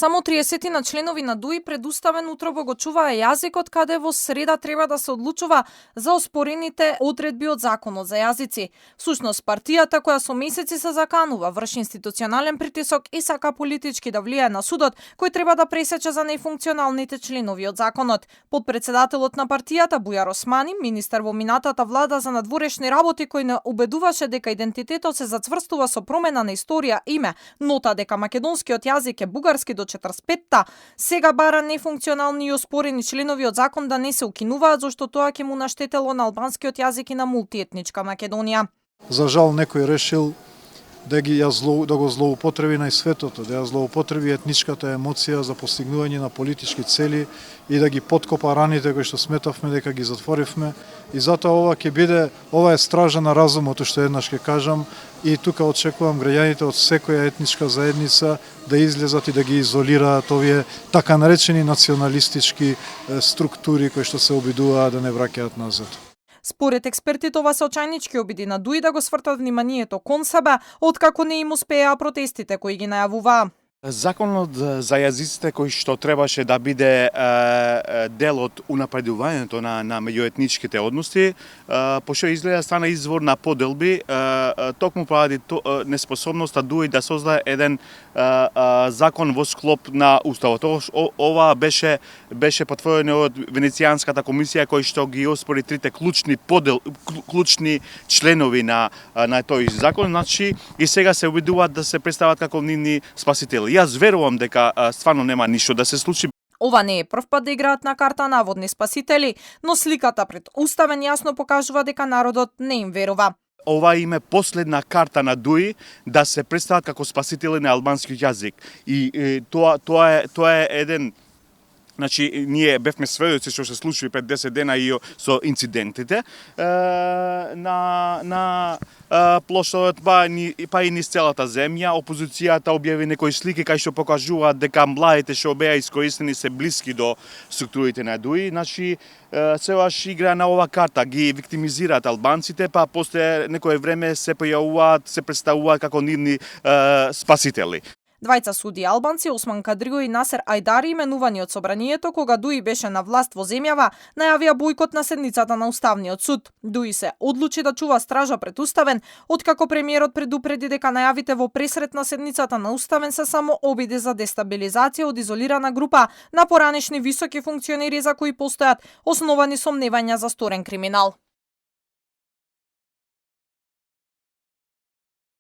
Само 30 на членови на ДУИ пред уставен утрово го чуваа јазикот, каде во среда треба да се одлучува за оспорените одредби од Законот за јазици. Всушност, партијата која со месеци се заканува, врши институционален притисок и сака политички да влијае на судот, кој треба да пресече за нефункционалните членови од Законот. Подпредседателот на партијата Бујар Османи, министер во минатата влада за надворешни работи, кој не убедуваше дека идентитетот се зацврстува со промена на историја име, нота дека македонскиот јазик е бугарски до 45-та, сега бара нефункционални и оспорени членови од закон да не се укинуваат, зашто тоа ќе му наштетело на албанскиот јазик и на мултиетничка Македонија. За жал некој решил да го злоупотреби на светото, да ја злоупотреби етничката емоција за постигнување на политички цели и да ги поткопа раните кои што сметавме дека ги затворивме. И затоа ова е стража на разумот, што еднаш ќе кажам, и тука очекувам граѓаните од секоја етничка заедница да излезат и да ги изолираат овие така наречени националистички структури кои што се обидуваат да не враќаат назад. Според експертите, ова се очајнички обиди на ДУИ да го свртат вниманието кон себе, откако не им успеа протестите кои ги најавуваа. Законот за јазиците кој што требаше да биде дел од унапредувањето на меѓуетничките односи, пошто изгледа стана извор на поделби, токму поради неспособноста ДУИ да создаде еден закон во склоп на уставот. Ова беше потврдено од Венецијанската комисија кој што ги оспори трите клучни членови на тој закон, значи и сега се обидуваат да се представат како нивни спасители. Јас верувам дека стварно нема ништо да се случи. Ова не е прв пат да играат на карта наводни спасители, но сликата пред уставен јасно покажува дека народот не им верува. Ова им е последна карта на ДУИ да се представат како спасители на албанскиот јазик. И тоа е еден. Значи, ние бевме сведоци што се случи пред 10 дена и со инцидентите на плоштадот, па и низ целата земја. Опозицијата објави некои слики кај што покажуваат дека младите што беа искористени се блиски до структурите на ДУИ. Значи, целаш игра на ова карта, ги виктимизираат албанците, па после некое време се појавуваат, се представуваат како нивни спасители. Двајца суди албанци, Осман Кадрио и Насер Ајдари, именувани од собранието кога ДУИ беше на власт во земјава, најавија бојкот на седницата на Уставниот суд. ДУИ се одлучи да чува стража пред Уставен, откако премиерот предупреди дека најавите во пресрет на седницата на Уставен се само обиди за дестабилизација од изолирана група на поранешни високи функционери за кои постојат основани сомневања за сторен криминал.